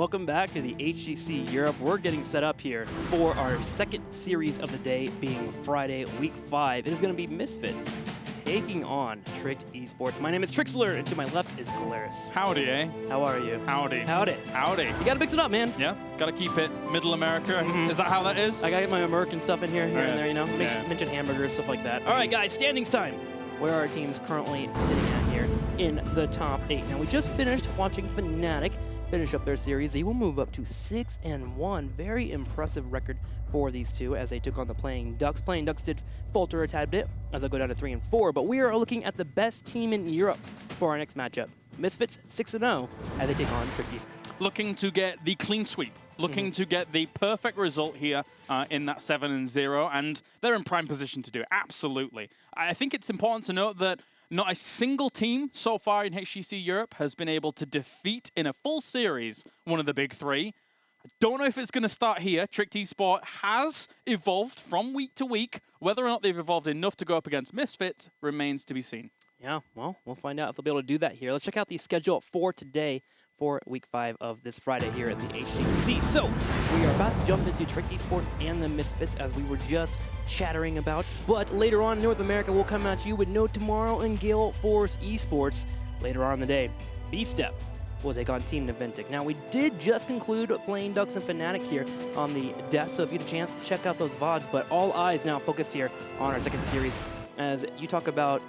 Welcome back to the HGC Europe. We're getting set up here for our second series of the day, being Friday, week 5. It is going to be Misfits taking on Tricked Esports. My name is Trixler, and to my left is Galeris. Howdy, eh? How are you? Howdy. Howdy. Howdy. You gotta mix it up, man. Yeah, gotta keep it Middle America. Is that how that is? I gotta get my American stuff in here and there, you know? Mention hamburgers, stuff like that. All right, guys, standings time. Where are our teams currently sitting at here in the top 8? Now, we just finished watching Fnatic finish up their series. They will move up to 6-1. Very impressive record for these two as they took on the Playing Ducks. Playing Ducks did falter a tad bit as they'll go down to 3-4, but we are looking at the best team in Europe for our next matchup. Misfits 6-0 as they take on Tricked Esports. Looking to get the clean sweep. Looking to get the perfect result here in that 7-0, and they're in prime position to do it. Absolutely. I think it's important to note that not a single team so far in HGC Europe has been able to defeat in a full series one of the big three. I don't know if it's going to start here. Tricked Esports has evolved from week to week. Whether or not they've evolved enough to go up against Misfits remains to be seen. Yeah, well, we'll find out if they'll be able to do that here. Let's check out the schedule for today for week 5 of this Friday here at the HGC. So, we are about to jump into Tricked Esports and the Misfits as we were just chattering about. But later on, North America will come at you with No Tomorrow and Gale Force Esports later on in the day. B-Step will take on Team Naventic. Now, we did just conclude Playing Ducks and Fnatic here on the desk, so if you get a chance, check out those VODs. But all eyes now focused here on our second series as you talk about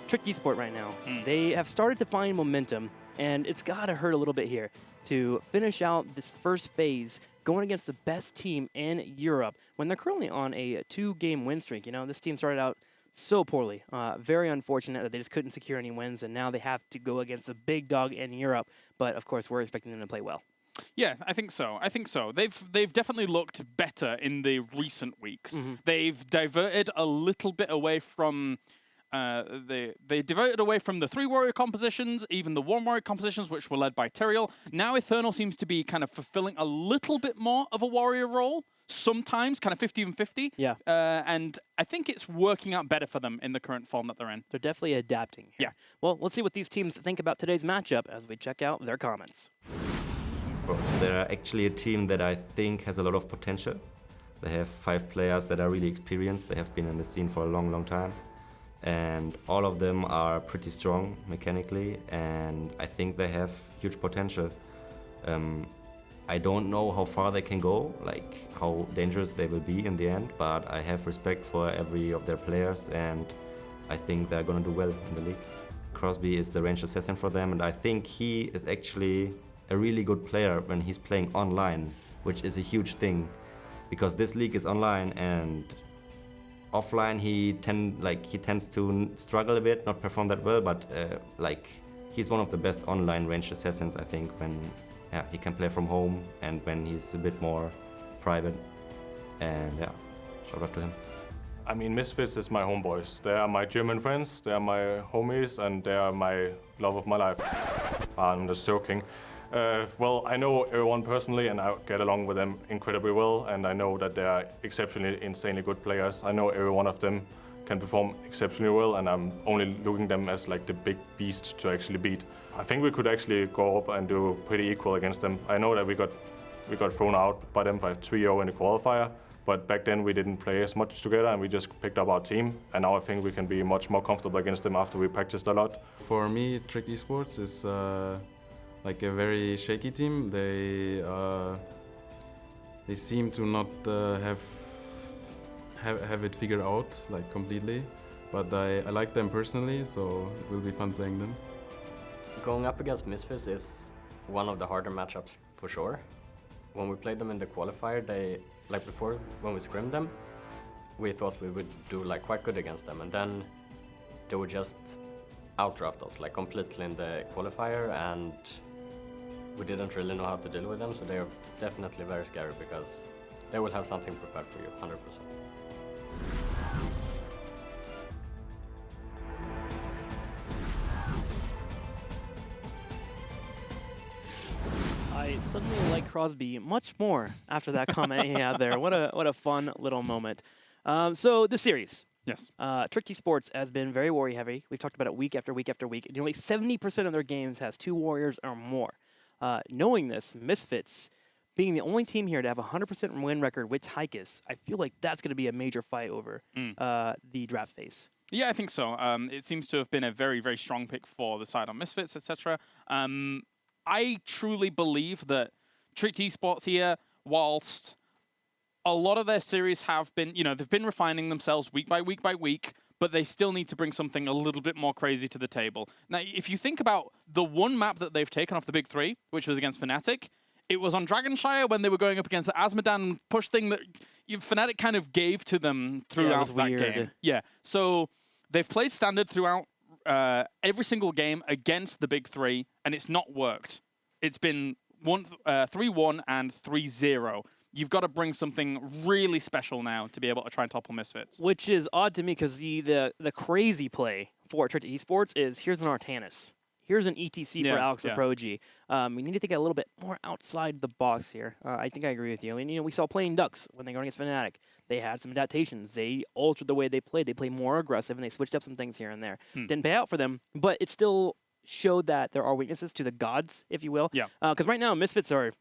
Tricked Esports right now. They have started to find momentum, and it's got to hurt a little bit here to finish out this first phase going against the best team in Europe when they're currently on a 2-game win streak. You know, this team started out so poorly. Very unfortunate that they just couldn't secure any wins, and now they have to go against a big dog in Europe. But, of course, we're expecting them to play well. Yeah, I think so. They've definitely looked better in the recent weeks. They've diverted a little bit away from... They diverted away from the 3 warrior compositions, even the 1 warrior compositions, which were led by Tyrael. Now Eternal seems to be kind of fulfilling a little bit more of a warrior role, sometimes kind of 50-50. Yeah. And I think it's working out better for them in the current form that they're in. They're definitely adapting here. Yeah. Well, let's see what these teams think about today's matchup as we check out their comments. Esports, they're actually a team that I think has a lot of potential. They have 5 players that are really experienced. They have been in the scene for a long, long time. And all of them are pretty strong mechanically, and I think they have huge potential. I don't know how far they can go, like how dangerous they will be in the end, but I have respect for every of their players, and I think they're going to do well in the league. Crosby is the range assassin for them, and I think he is actually a really good player when he's playing online, which is a huge thing, because this league is online, and offline, he tends to struggle a bit, not perform that well, but he's one of the best online ranged assassins, I think, when he can play from home and when he's a bit more private. And yeah, shout out to him. I mean, Misfits is my homeboys. They are my German friends, they are my homies, and they are my love of my life. I'm just joking. Well, I know everyone personally, and I get along with them incredibly well, and I know that they are exceptionally, insanely good players. I know every one of them can perform exceptionally well, and I'm only looking them as like the big beast to actually beat. I think we could actually go up and do pretty equal against them. I know that we got thrown out by them by 3-0 in the qualifier, but back then we didn't play as much together, and we just picked up our team, and now I think we can be much more comfortable against them after we practiced a lot. For me, Tricked Esports is like a very shaky team. They seem to not have it figured out like completely, but I like them personally, so it will be fun playing them. Going up against Misfits is one of the harder matchups for sure. When we played them in the qualifier, before when we scrimmed them, we thought we would do like quite good against them, and then they would just outdraft us like completely in the qualifier, and we didn't really know how to deal with them, so they are definitely very scary because they will have something prepared for you, 100%. I suddenly like Crosby much more after that comment he had there. What a fun little moment. So the series. Yes. Tricked Esports has been very warrior heavy. We've talked about it week after week after week. Nearly 70% of their games has 2 warriors or more. knowing this, Misfits being the only team here to have a 100% win record with Tychus, I feel like that's going to be a major fight over the draft phase. Yeah, I think so. It seems to have been a very, very strong pick for the side on Misfits, etc. I truly believe that Tricked Esports here, whilst a lot of their series have been, they've been refining themselves week by week by week, but they still need to bring something a little bit more crazy to the table. Now, if you think about the one map that they've taken off the big three, which was against Fnatic, it was on Dragonshire when they were going up against the Azmodan push thing that Fnatic kind of gave to them throughout that game. Yeah, so they've played standard throughout every single game against the big three, and it's not worked. It's been 3-1 and 3-0. You've got to bring something really special now to be able to try and topple Misfits. Which is odd to me because the crazy play for Tricked Esports is here's an Artanis. Here's an ETC for Alex Aproji. We need to think a little bit more outside the box here. I think I agree with you. And we saw playing Ducks when they go against Fnatic. They had some adaptations. They altered the way they played. They played more aggressive and they switched up some things here and there. Didn't pay out for them, but it still showed that there are weaknesses to the gods, if you will. Yeah. Because right now Misfits are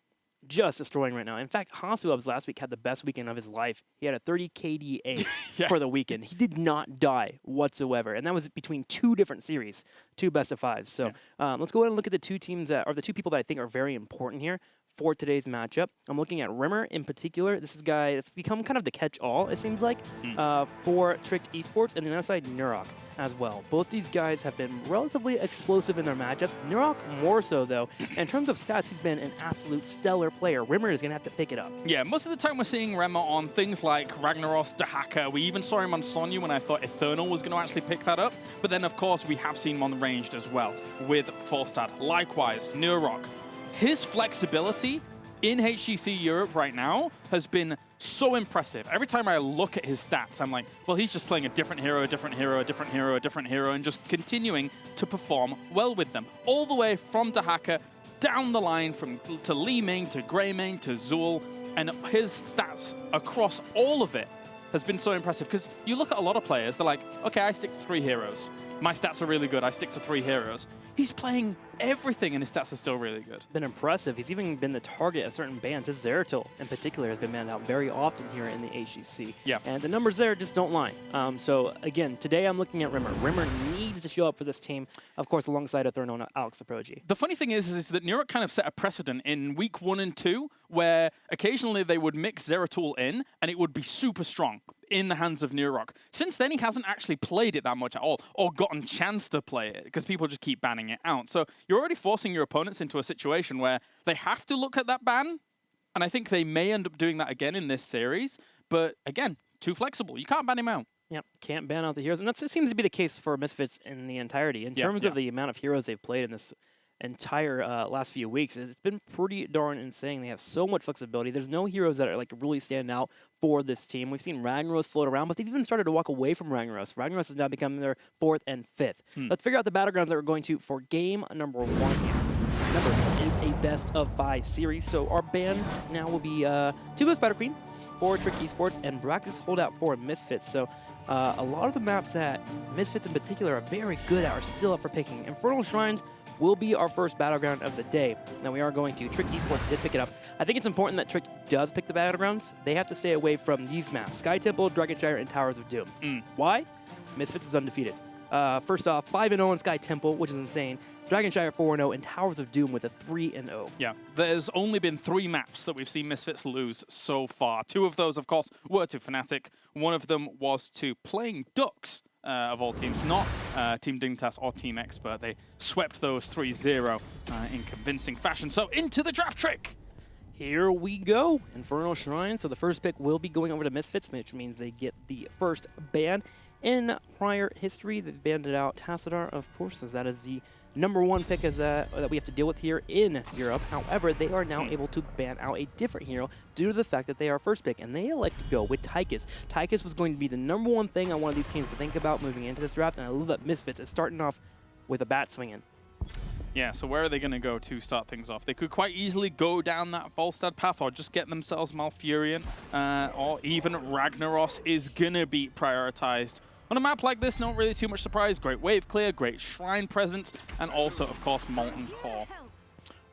just destroying right now. In fact, Hasuabs last week had the best weekend of his life. He had a 30 KDA for the weekend. He did not die whatsoever, and that was between 2 different series, 2 best of 5s. So let's go ahead and look at the 2 teams that are the 2 people that I think are very important here for today's matchup. I'm looking at Rimmer in particular. This is a guy that's become kind of the catch-all, it seems like, for Tricked Esports, and the other side, Nurok as well. Both these guys have been relatively explosive in their matchups. Nurok more so, though. In terms of stats, he's been an absolute stellar player. Rimmer is going to have to pick it up. Yeah, most of the time we're seeing Rimmer on things like Ragnaros, Dahaka. We even saw him on Sonya when I thought Eternal was going to actually pick that up. But then, of course, we have seen him on the ranged as well with Falstad. Likewise, Nurok. His flexibility in HGC Europe right now has been so impressive. Every time I look at his stats, I'm like, well, he's just playing a different hero, a different hero, a different hero, a different hero, and just continuing to perform well with them. All the way from Dahaka down the line to Li Ming, to Greymane, to Zul, and his stats across all of it has been so impressive. Because you look at a lot of players, they're like, okay, I stick to 3 heroes. My stats are really good, I stick to 3 heroes. He's playing everything and his stats are still really good. Been impressive. He's even been the target of certain bans. His Zeratul in particular has been banned out very often here in the HGC. Yeah. And the numbers there just don't lie. So again, today I'm looking at Rimmer. Rimmer needs to show up for this team, of course, alongside Eternal and Alex Aproji. The funny thing is that Nurok kind of set a precedent in week 1 and 2 where occasionally they would mix Zeratul in and it would be super strong in the hands of Nurok. Since then, he hasn't actually played it that much at all, or gotten a chance to play it, because people just keep banning it out. So you're already forcing your opponents into a situation where they have to look at that ban, and I think they may end up doing that again in this series, but again, too flexible. You can't ban him out. Yep, can't ban out the heroes, and that seems to be the case for Misfits in the entirety. In terms of the amount of heroes they've played in this entire last few weeks, it's been pretty darn insane. They have so much flexibility. There's no heroes that are like really stand out for this team. We've seen Ragnaros float around, but they've even started to walk away from Ragnaros. Ragnaros has now become their 4th and 5th. Let's figure out the battlegrounds that we're going to for game number 1 here. Remember, this is a best of 5 series, so our bans now will be 2 Best Battle Queen for Tricked Esports and Braxis Holdout for Misfits. So a lot of the maps that Misfits in particular are very good at are still up for picking. Infernal Shrines will be our first battleground of the day. Now we are going to. Tricked Esports did pick it up. I think it's important that Trick does pick the battlegrounds. They have to stay away from these maps: Sky Temple, Dragonshire, and Towers of Doom. Why? Misfits is undefeated. First off, 5-0 in Sky Temple, which is insane. Dragonshire 4-0, and Towers of Doom with a 3-0. Yeah, there's only been 3 maps that we've seen Misfits lose so far. 2 of those, of course, were to Fnatic. One of them was to playing Ducks, of all teams, not Team Dignitas or Team Expert. They swept those 3-0 in convincing fashion. So into the draft trick! Here we go. Infernal Shrine. So the first pick will be going over to Misfits, which means they get the first ban. In prior history, they've banded out Tassadar, of course, as that is the #1 pick that we have to deal with here in Europe. However, they are now able to ban out a different hero due to the fact that they are first pick, and they elect to go with Tychus. Tychus was going to be the #1 thing on one of these teams to think about moving into this draft, and I love that Misfits is starting off with a bat swinging. Yeah, so where are they going to go to start things off? They could quite easily go down that Volstad path or just get themselves Malfurion, or even Ragnaros is going to be prioritized. On a map like this, not really too much surprise. Great wave clear, great shrine presence, and also, of course, Molten Core.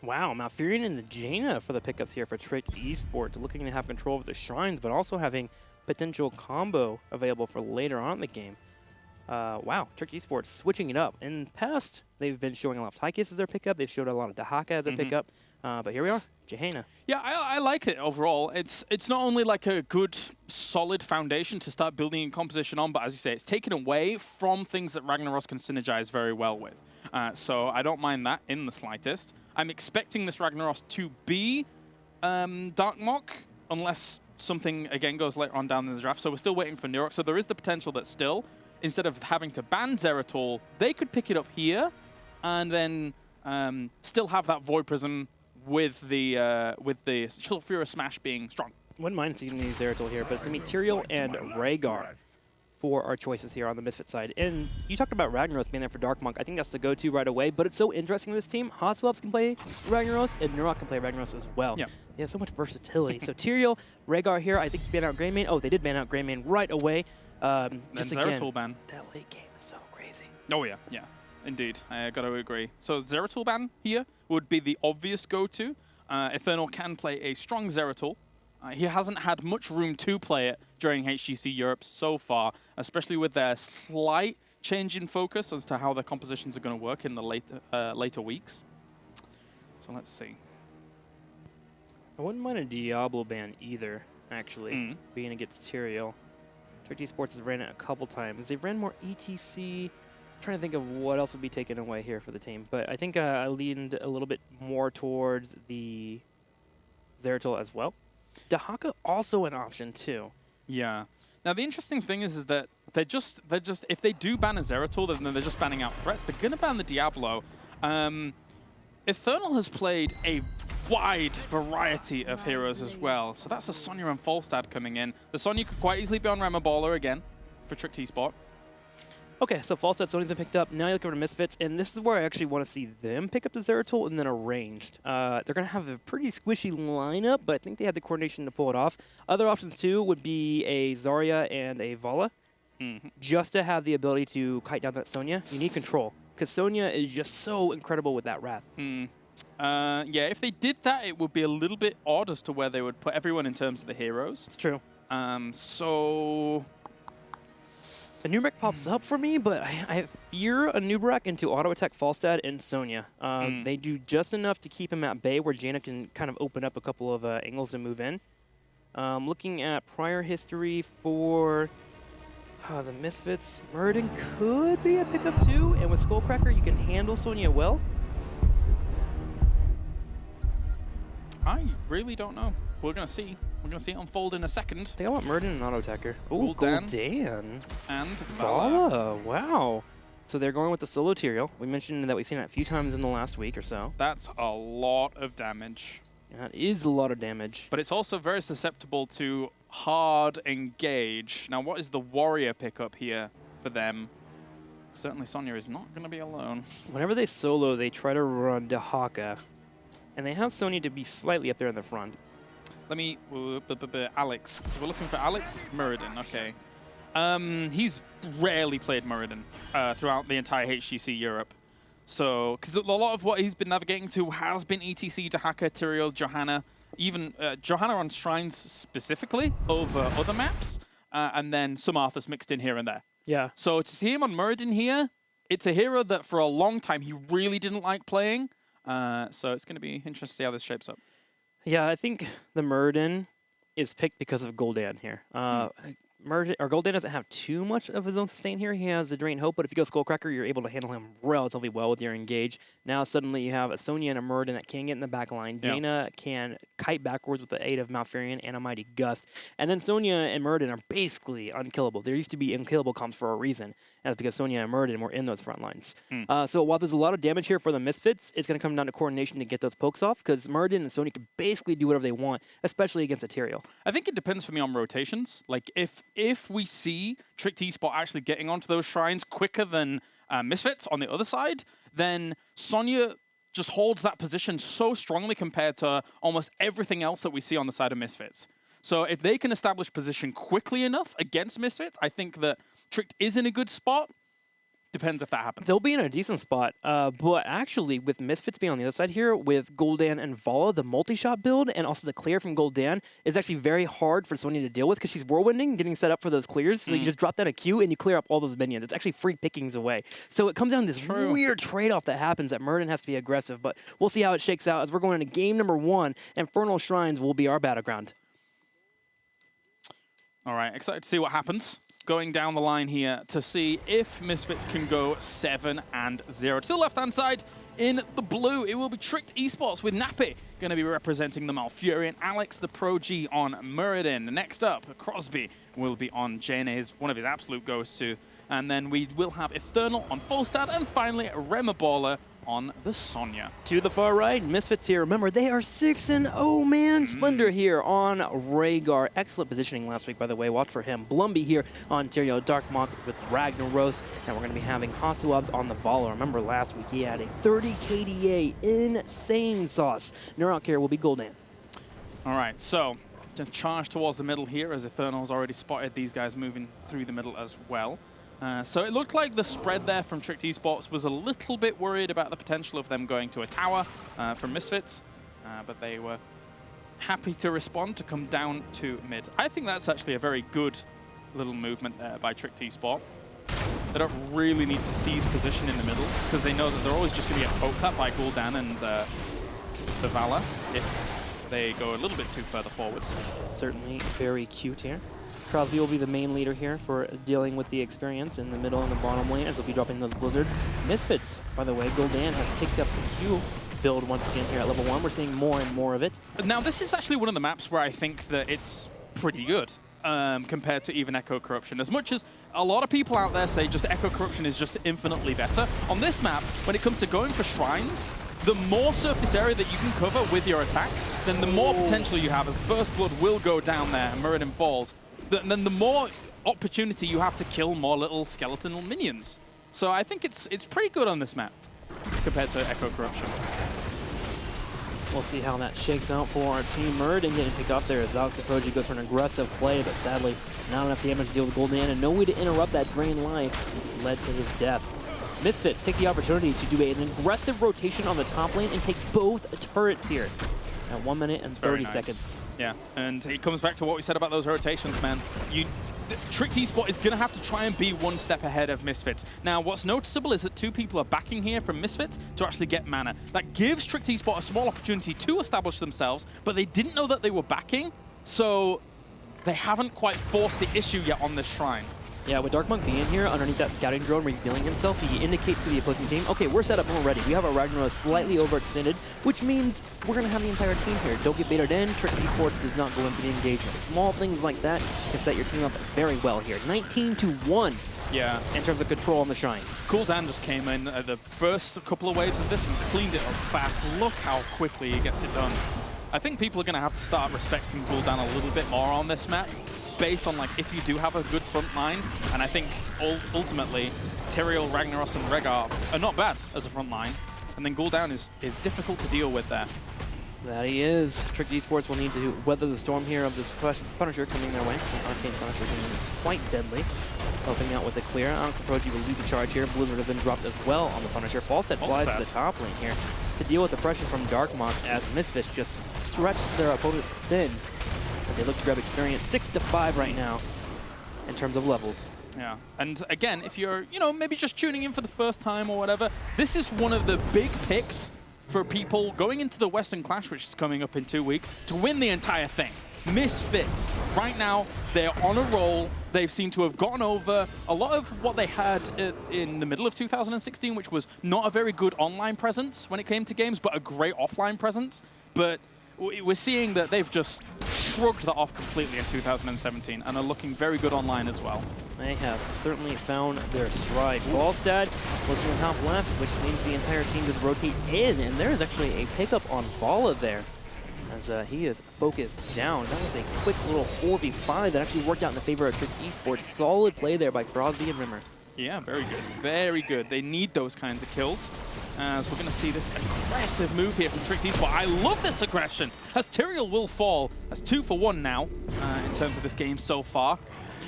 Wow, Malfurion and the Jaina for the pickups here for Tricked Esport, looking to have control of the shrines, but also having potential combo available for later on in the game. Wow, Tricked Esports switching it up. In the past, they've been showing a lot of Tychus as their pickup. They've showed a lot of Dahaka as their pickup. But here we are, Jaina. Yeah, I like it overall. It's not only like a good, solid foundation to start building a composition on, but as you say, it's taken away from things that Ragnaros can synergize very well with. So I don't mind that in the slightest. I'm expecting this Ragnaros to be Darkmock, unless something, again, goes later on down in the draft. So we're still waiting for Nurok. So there is the potential that still, instead of having to ban Zeratul, they could pick it up here and then still have that Void Prism with the Sulfura Smash being strong. Wouldn't mind seeing these Zeratul here, but it's going to be Tyrael and Rhaegar for our choices here on the Misfit side. And you talked about Ragnaros being there for Darkmonk. I think that's the go-to right away, but it's so interesting with this team. Hoswelps can play Ragnaros, and Nurok can play Ragnaros as well. Yeah. They have so much versatility. So Tyrael, Rhaegar here, I think you ban out Greymane. Oh, they did ban out Greymane right away. Just again, Zeratul ban. that late game is so crazy. Oh yeah, yeah, indeed. I got to agree. So Zeratul ban here would be the obvious go-to. Eternal can play a strong Zeratul. He hasn't had much room to play it during HGC Europe so far, especially with their slight change in focus as to how their compositions are going to work in the later weeks. So let's see. I wouldn't mind a Diablo ban either, actually, being against Tyrael. Tricked Esports has ran it a couple times. They've ran more ETC. Trying to think of what else would be taken away here for the team, but I think I leaned a little bit more towards the Zeratul as well. Dahaka also an option too. Yeah. Now the interesting thing is that they're just if they do ban a Zeratul, then they're just banning out threats. They're gonna ban the Diablo. Eternal has played a wide variety of heroes as well, so that's a Sonya and Falstad coming in. The Sonya could quite easily be on Ramaballer again for Tricked Esport. Okay, so Falstad's only been picked up. Now you look over to Misfits, and this is where I actually want to see them pick up the Zeratul and then arranged. They're going to have a pretty squishy lineup, but I think they had the coordination to pull it off. Other options, too, would be a Zarya and a Vala. Just to have the ability to kite down that Sonya, you need control, because Sonya is just so incredible with that Wrath. Yeah, if they did that, it would be a little bit odd as to where they would put everyone in terms of the heroes. It's true. So... A Nubrak pops up for me, but I fear a Nubrak into auto-attack Falstad and Sonya. They do just enough to keep him at bay where Jaina can kind of open up a couple of angles to move in. Looking at prior history for the Misfits, Muradin could be a pickup too, and with Skullcracker you can handle Sonya well. I really don't know. We're going to see. We're going to see it unfold in a second. I think I want Muradin and auto-attacker. Ooh, Gul'dan. And Vala. Wow. So they're going with the solo Tyrael. We mentioned that we've seen it a few times in the last week or so. That's a lot of damage. That is a lot of damage. But it's also very susceptible to hard engage. Now, what is the warrior pickup here for them? Certainly Sonya is not going to be alone. Whenever they solo, they try to run Dahaka. And they have Sonya to be slightly up there in the front. Let me... Alex. So we're looking for Alex Muradin. Okay. He's rarely played Muradin throughout the entire HGC Europe. So, because a lot of what he's been navigating to has been ETC, Dahaka, Tyrael, Johanna, even Johanna on Shrines specifically over other maps, and then some Arthas mixed in here and there. Yeah. So to see him on Muradin here, it's a hero that for a long time he really didn't like playing. So it's going to be interesting to see how this shapes up. Yeah, I think the Muradin is picked because of Gul'dan here. Gul'dan doesn't have too much of his own sustain here. He has the Drain Hope, but if you go Skullcracker, you're able to handle him relatively well with your engage. Now suddenly you have a Sonya and a Muradin that can get in the back line. Yeah. Jaina can kite backwards with the aid of Malfurion and a Mighty Gust. And then Sonya and Muradin are basically unkillable. There used to be unkillable comps for a reason. And that's because Sonya and Muradin were in those front lines. So while there's a lot of damage here for the Misfits, it's going to come down to coordination to get those pokes off, because Muradin and Sonya can basically do whatever they want, especially against a Tyrael. I think it depends for me on rotations. Like, if we see Tricked Esport actually getting onto those shrines quicker than Misfits on the other side, then Sonya just holds that position so strongly compared to almost everything else that we see on the side of Misfits. So if they can establish position quickly enough against Misfits, I think that Tricked is in a good spot. Depends if that happens. They'll be in a decent spot, but actually with Misfits being on the other side here, with Gul'dan and Vala, the multi-shot build, and also the clear from Gul'dan is actually very hard for Sonya to deal with because she's whirlwinding, getting set up for those clears, so you just drop down a Q and you clear up all those minions. It's actually free pickings away. So it comes down to this weird trade-off that happens that Murden has to be aggressive, but we'll see how it shakes out as we're going into game number 1. Infernal Shrines will be our battleground. All right, excited to see what happens. Going down the line here to see if Misfits can go 7-0. To the left-hand side, in the blue, it will be Tricked Esports with Nappy going to be representing the Malfurion. Alex, the Pro G, on Muradin. Next up, Crosby will be on Jane, one of his absolute ghosts too. And then we will have Eternal on Volstad, and finally Remaballer on the Sonya. To the far right, Misfits here. Remember, they are 6-0, man. Splendor here on Rhaegar. Excellent positioning last week, by the way. Watch for him. Blumby here on Tyrael. Darkmonk with Ragnaros. And we're going to be having Konsuovs on the Vala. Remember, last week he had a 30 KDA. Insane sauce. Neurok here will be Gul'dan. All right, so to charge towards the middle here, as Eternal's already spotted these guys moving through the middle as well. So it looked like the spread there from Tricked Esports was a little bit worried about the potential of them going to a tower from Misfits, but they were happy to respond to come down to mid. I think that's actually a very good little movement there by Tricked Esports. They don't really need to seize position in the middle because they know that they're always just going to get poked at by Gul'dan and the Vala if they go a little bit too further forwards. Certainly very cute here. Crosby will be the main leader here for dealing with the experience in the middle and the bottom lane as he'll be dropping those blizzards. Misfits, by the way, Gul'dan has picked up the Q build once again here at level 1. We're seeing more and more of it. Now this is actually one of the maps where I think that it's pretty good compared to even Echo Corruption. As much as a lot of people out there say just Echo Corruption is just infinitely better, on this map, when it comes to going for shrines, the more surface area that you can cover with your attacks, then the more potential you have as First Blood will go down there and Muradin falls. Then the more opportunity you have to kill more little skeletal minions. So I think it's pretty good on this map compared to Echo Corruption. We'll see how that shakes out for our team. Muradin getting picked off there as Alex Aproji goes for an aggressive play, but sadly not enough damage to deal with Gul'dan and no way to interrupt that drain life led to his death. Misfits take the opportunity to do an aggressive rotation on the top lane and take both turrets here at 1 minute and 30 seconds. Yeah, and it comes back to what we said about those rotations, man. Tricked Esports is going to have to try and be one step ahead of Misfits. Now, what's noticeable is that 2 people are backing here from Misfits to actually get mana. That gives Tricked Esports a small opportunity to establish themselves, but they didn't know that they were backing, so they haven't quite forced the issue yet on this shrine. Yeah, with Darkmonk being here underneath that scouting drone revealing himself, he indicates to the opposing team, okay, we're set up and we're ready. We have our Ragnaros slightly overextended, which means we're going to have the entire team here. Don't get baited in. Tricked Esports does not go in for the engagement. Small things like that can set your team up very well here. 19-1 in terms of control on the shrine. Gul'dan just came in at the first couple of waves of this and cleaned it up fast. Look how quickly he gets it done. I think people are going to have to start respecting Gul'dan a little bit more on this map, based on like if you do have a good front line, and I think ultimately Tyrael, Ragnaros, and Rhaegar are not bad as a front line, and then Gul'dan is difficult to deal with there. That he is. Tricked Esports will need to weather the storm here of this Punisher coming their way. The Arcane Punisher is quite deadly. Helping out with the clear. Alex Aproji will lead the charge here. Blizzard have been dropped as well on the Punisher. Falset flies to the top lane here to deal with the pressure from Darkmonk as Misfits just stretch their opponents thin. But they look to grab experience. 6-5 right now in terms of levels. Yeah, and again, if you're, maybe just tuning in for the first time or whatever, this is one of the big picks for people going into the Western Clash, which is coming up in 2 weeks, to win the entire thing. Misfits, right now, they're on a roll. They seem to have gotten over a lot of what they had in the middle of 2016, which was not a very good online presence when it came to games, but a great offline presence. But we're seeing that they've just shrugged that off completely in 2017 and are looking very good online as well. They have certainly found their stride. Volstad looking on top left, which means the entire team just rotate in, and there's actually a pickup on Vala there as he is focused down. That was a quick little 4v5 that actually worked out in the favor of Tricked Esports. Solid play there by Crosby and Rimmer. Yeah, very good. Very good. They need those kinds of kills. As we're going to see this aggressive move here from Tricked Esports. I love this aggression, as Tyrael will fall. That's 2 for 1 now in terms of this game so far.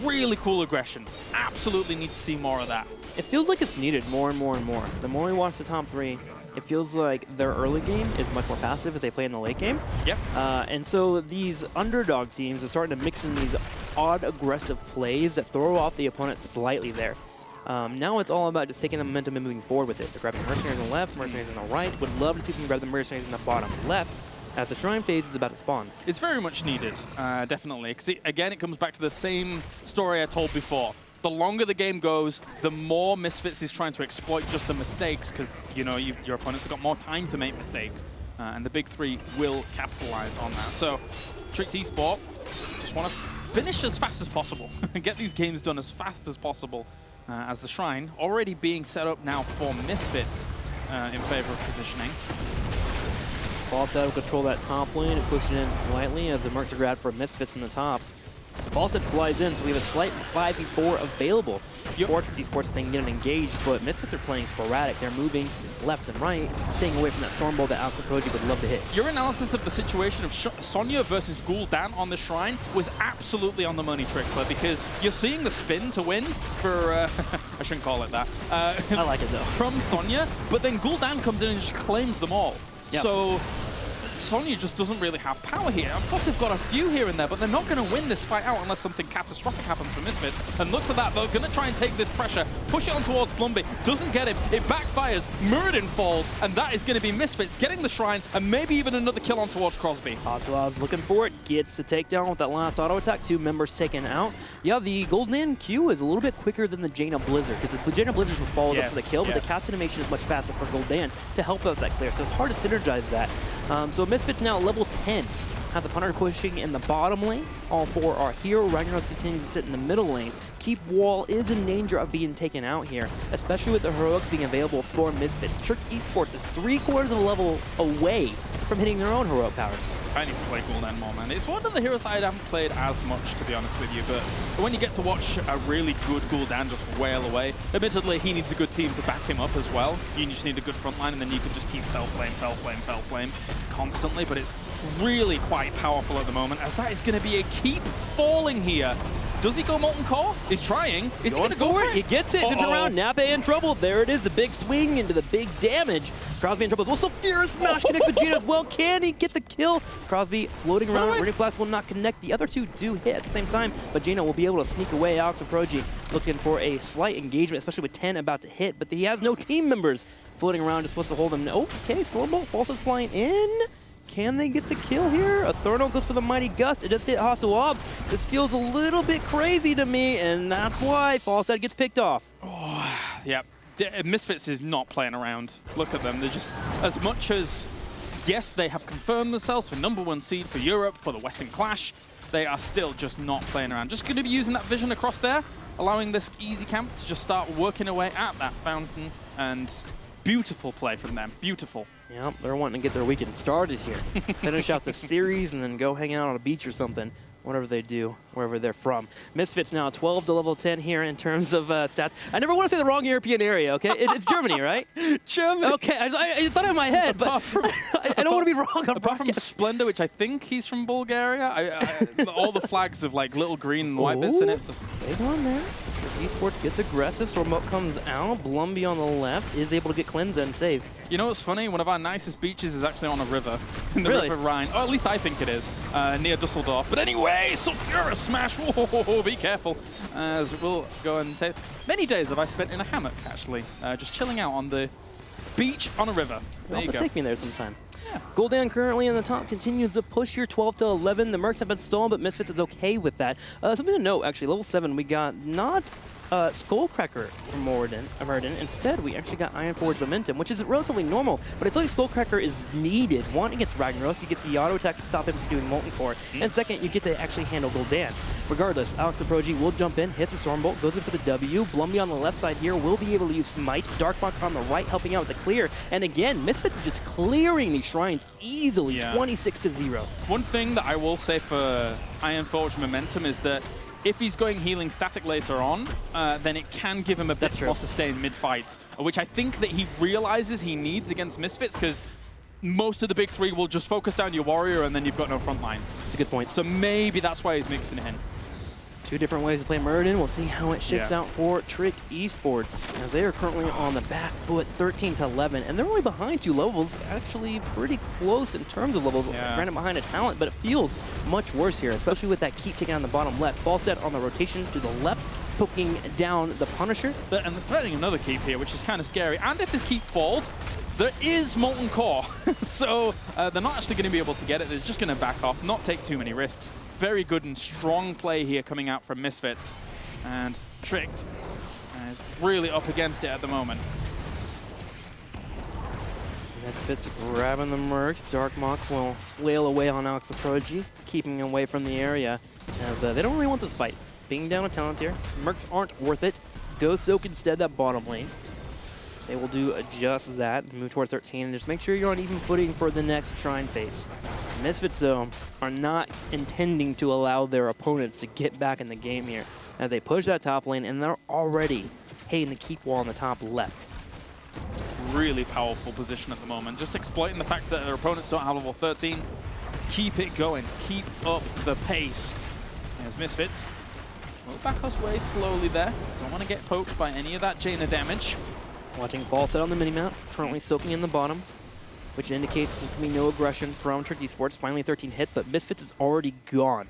Really cool aggression. Absolutely need to see more of that. It feels like it's needed more and more and more. The more we watch the top three, it feels like their early game is much more passive as they play in the late game. Yep. And so these underdog teams are starting to mix in these odd aggressive plays that throw off the opponent slightly there. Now it's all about just taking the momentum and moving forward with it. They're grabbing Mercenaries on the left, Mercenaries on the right. Would love to see them grab the Mercenaries in the bottom left as the Shrine phase is about to spawn. It's very much needed, definitely. Because again, it comes back to the same story I told before. The longer the game goes, the more Misfits is trying to exploit just the mistakes, because you know your opponents have got more time to make mistakes, and the big three will capitalize on that. So, Tricked Esport just want to finish as fast as possible and get these games done as fast as possible. As the Shrine already being set up now for Misfits in favor of positioning. Falstad will control that top lane and push it in slightly as the Mercs are grabbed for Misfits in the top. Falstad flies in, so we have a slight 5v4 available. These sports thing getting engaged, but Misfits are playing sporadic. They're moving left and right, staying away from that Stormbolt that Alex Proji would love to hit. Your analysis of the situation of Sonya versus Gul'dan on the Shrine was absolutely on the money, Trixler, because you're seeing the spin to win for, I shouldn't call it that. I like it though. From Sonya, but then Gul'dan comes in and just claims them all. Yep. So Sonya just doesn't really have power here. Of course, they've got a few here and there, but they're not going to win this fight out unless something catastrophic happens for Misfits. And looks at that, they're going to try and take this pressure, push it on towards Blumby. Doesn't get him. It backfires. Muradin falls, and that is going to be Misfits getting the Shrine and maybe even another kill on towards Crosby. Ocelot's looking for it, gets the takedown with that last auto attack. 2 members taken out. Yeah, the Golden Q is a little bit quicker than the Jaina Blizzard, because the Jaina Blizzard was followed up for the kill, but the cast animation is much faster for Golden to help out that clear. So it's hard to synergize that. So Misfits now level 10. Has the punter pushing in the bottom lane. All 4 are here. Ragnaros continues to sit in the middle lane. Keep Wall is in danger of being taken out here, especially with the heroics being available for Misfits. Tricked Esports is 3/4 of a level away from hitting their own heroic powers. I need to play Gul'dan more, man. It's one of the heroes I haven't played as much, to be honest with you, but when you get to watch a really good Gul'dan just wail away, admittedly, he needs a good team to back him up as well. You just need a good front line, and then you can just keep Fell Flame constantly, but it's really quite powerful at the moment, as that is going to be a keep falling here. Does he go Molten Core? He's trying. Is he going to go for it? He gets it. Turns around. Nape in trouble. There it is. The big swing into the big damage. Crosby in trouble as well. So Furious Smash connects with Jaina as well. Can he get the kill? Crosby floating around. Runic Blast will not connect. The other two do hit at the same time, but Jaina will be able to sneak away. Alex and Proji looking for a slight engagement, especially with 10 about to hit, but he has no team members floating around. Just wants to hold them. Okay, Stormbolt Falsta's flying in. Can they get the kill here? Eternal goes for the Mighty Gust. It just hit Hasuabs. This feels a little bit crazy to me, and that's why Falstad gets picked off. Oh, yep. Misfits is not playing around. Look at them. They're just, as much as, yes, they have confirmed themselves for #1 seed for Europe, for the Western Clash, they are still just not playing around. Just going to be using that vision across there, allowing this easy camp to just start working away at that fountain, and beautiful play from them. Beautiful. Yep, they're wanting to get their weekend started here. Finish out the series and then go hang out on a beach or something. Whatever they do, wherever they're from. Misfits now 12 to level 10 here in terms of stats. I never want to say the wrong European area, okay? It's Germany, right? Germany. Okay, I thought it in my head, but I don't want to be wrong on apart from Splendor, which I think he's from Bulgaria, all the flags have like little green and white bits in it. Stay on there. Esports gets aggressive. Stormbolt comes out. Blumby on the left is able to get cleanse and save. You know what's funny? One of our nicest beaches is actually on a river. In the Really? River Rhine. Or at least I think it is. Near Dusseldorf. But anyway, Sulfurous Smash. Whoa, be careful. As we'll go and take... Many days have I spent in a hammock, actually. Just chilling out on the beach on a river. There you go. Take me there sometime. Yeah. Golden currently in the top continues to push here 12 to 11. The Mercs have been stolen, but Misfits is okay with that. Something to note, actually, level 7, we got not Skullcracker from Muradin. Instead, we actually got Iron Forge Momentum, which is relatively normal, but I feel like Skullcracker is needed. One, against Ragnaros, you get the auto attack to stop him from doing Molten Core, and second, you get to actually handle Golden. Regardless, Alex and Proji will jump in, hits a Stormbolt, goes in for the W. Blumby on the left side here will be able to use Smite. Darkmark on the right helping out with the clear, and again, Misfits is just clearing these shrines easily, 26 to 0. One thing that I will say for Iron Forge Momentum is that if he's going healing static later on, then it can give him a bit more sustain mid-fights, which I think that he realizes he needs against Misfits, because most of the big three will just focus down your warrior and then you've got no front line. That's a good point. So maybe that's why he's mixing it in. Two different ways to play Muradin. We'll see how it shakes out for Trick Esports, as they are currently on the back foot 13-11, and they're only behind 2 levels, actually pretty close in terms of levels, granted behind a talent, but it feels much worse here, especially with that keep taking on the bottom left. Falstead on the rotation to the left, poking down the Punisher. And they're threatening another keep here, which is kind of scary. And if this keep falls, there is Molten Core, so they're not actually going to be able to get it. They're just going to back off, not take too many risks. Very good and strong play here coming out from Misfits. And Tricked is really up against it at the moment. Misfits grabbing the Mercs. Darkmock will flail away on Alexaproji, keeping him away from the area, as they don't really want this fight. Being down a talent here, Mercs aren't worth it. Go soak instead that bottom lane. They will do just that, move towards 13, and just make sure you're on even footing for the next Shrine phase. Misfits, though, are not intending to allow their opponents to get back in the game here, as they push that top lane, and they're already hitting the keep wall on the top left. Really powerful position at the moment, just exploiting the fact that their opponents don't have level 13. Keep it going, keep up the pace. As Misfits will back us way slowly there. Don't want to get poked by any of that Jaina damage. Watching Falset on the minimap, currently soaking in the bottom, which indicates there's going to be no aggression from Trick Esports. Finally 13 hit, but Misfits is already gone.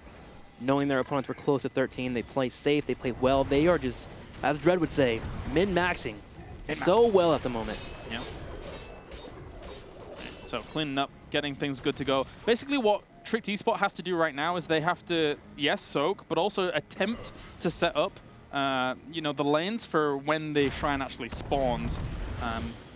Knowing their opponents were close to 13, they play safe, they play well. They are just, as Dread would say, min-maxing so well at the moment. Yeah. So cleaning up, getting things good to go. Basically what Trick Esport has to do right now is they have to, yes, soak, but also attempt to set up you know, the lanes for when the Shrine actually spawns.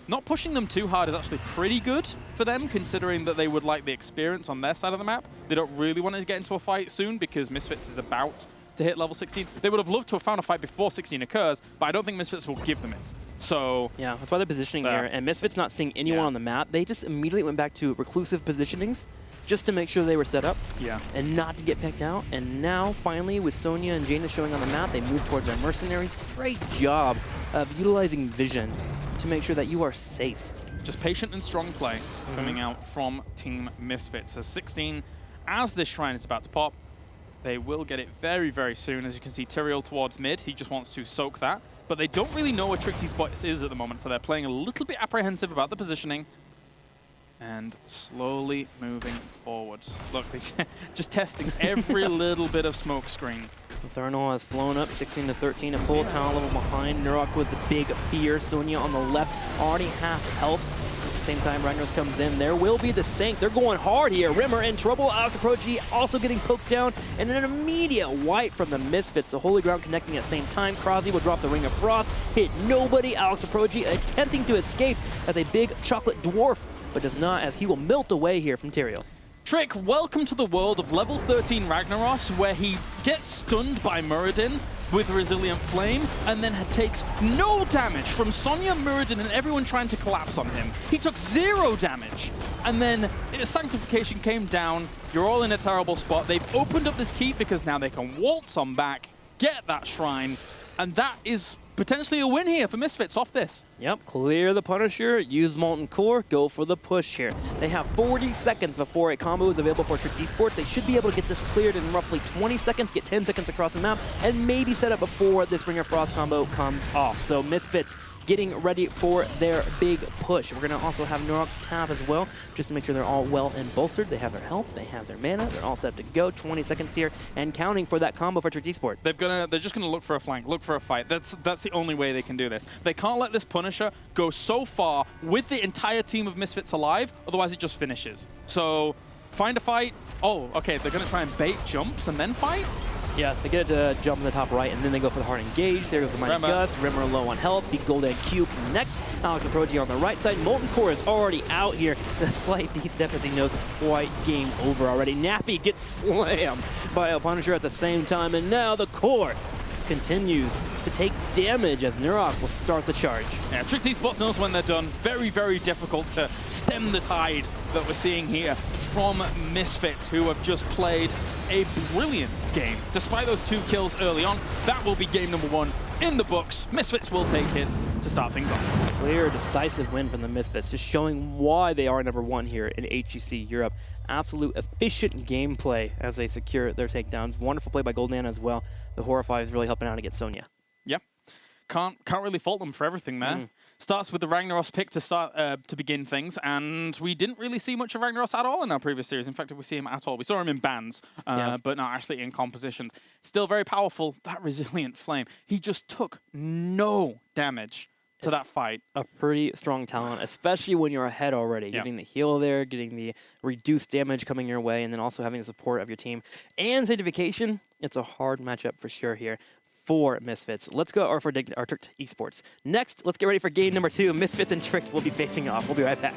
Not pushing them too hard is actually pretty good for them, considering that they would like the experience on their side of the map. They don't really want to get into a fight soon because Misfits is about to hit level 16. They would have loved to have found a fight before 16 occurs, but I don't think Misfits will give them it. So yeah, that's why they're positioning here. And Misfits not seeing anyone on the map. They just immediately went back to reclusive positionings just to make sure they were set up and not to get picked out. And now, finally, with Sonya and Jaina showing on the map, they move towards their mercenaries. Great job of utilizing vision to make sure that you are safe. Just patient and strong play coming out from Team Misfits. As 16, as this Shrine is about to pop, they will get it very, very soon. As you can see, Tyrael towards mid. He just wants to soak that. But they don't really know where Trick Esports is at the moment, so they're playing a little bit apprehensive about the positioning. And slowly moving forwards. Look, they're just testing every little bit of smoke screen. Thermal has flown up 16-13, a full tower level behind. Nurok with the big fear. Sonya on the left, already half health. At the same time, Ragnaros comes in. There will be the Sank. They're going hard here. Rimmer in trouble. Alexaproji also getting poked down. And an immediate wipe from the Misfits. The Holy Ground connecting at the same time. Crosby will drop the Ring of Frost. Hit nobody. Alexaproji attempting to escape as a big chocolate dwarf, but does not, as he will melt away here from Tyrael. Trick, welcome to the world of level 13 Ragnaros, where he gets stunned by Muradin with Resilient Flame, and then takes no damage from Sonya, Muradin, and everyone trying to collapse on him. He took 0 damage, and then Sanctification came down. You're all in a terrible spot. They've opened up this keep because now they can waltz on back, get that Shrine, and that is potentially a win here for Misfits off this. Yep, clear the Punisher, use Molten Core, go for the push here. They have 40 seconds before a combo is available for Trick Esports. They should be able to get this cleared in roughly 20 seconds, get 10 seconds across the map, and maybe set up before this Ring of Frost combo comes off. So Misfits getting ready for their big push. We're going to also have Nurok tap as well, just to make sure they're all well and bolstered. They have their health, they have their mana, they're all set to go. 20 seconds here, and counting for that combo for Trick Esports. They're just gonna look for a flank, look for a fight. That's the only way they can do this. They can't let this Punisher go so far with the entire team of Misfits alive, otherwise it just finishes. So find a fight. Oh, okay, they're gonna try and bait jumps and then fight? Yeah, they get to jump in the top right, and then they go for the hard engage. There goes the Mighty Gust. Rimmer low on health. Big Golden Cube next. Alexaproji on the right side. Molten Core is already out here. The slight D-step as he knows it's quite game over already. Nappy gets slammed by a Punisher at the same time, and now the Core continues to take damage as Nurok will start the charge. Yeah, Trick Esports knows when they're done. Very, very difficult to stem the tide that we're seeing here from Misfits, who have just played a brilliant game. Despite those 2 kills early on, that will be game number 1 in the books. Misfits will take it to start things off. Clear, decisive win from the Misfits, just showing why they are number 1 here in HGC Europe. Absolute efficient gameplay as they secure their takedowns. Wonderful play by Goldan as well. the Horrify is really helping out against Sonya. Yeah. Can't really fault them for everything there. Starts with the Ragnaros pick to begin things, and we didn't really see much of Ragnaros at all in our previous series. In fact, if we see him at all, we saw him in bans, but not actually in compositions. Still very powerful, that Resilient Flame. He just took no damage to that fight. A pretty strong talent, especially when you're ahead already. Getting the heal there, getting the reduced damage coming your way, and then also having the support of your team. And Sanctification, it's a hard matchup for sure here for Misfits. Let's go, or for Tricked Esports. Next, let's get ready for game number 2. Misfits and Tricked will be facing off. We'll be right back.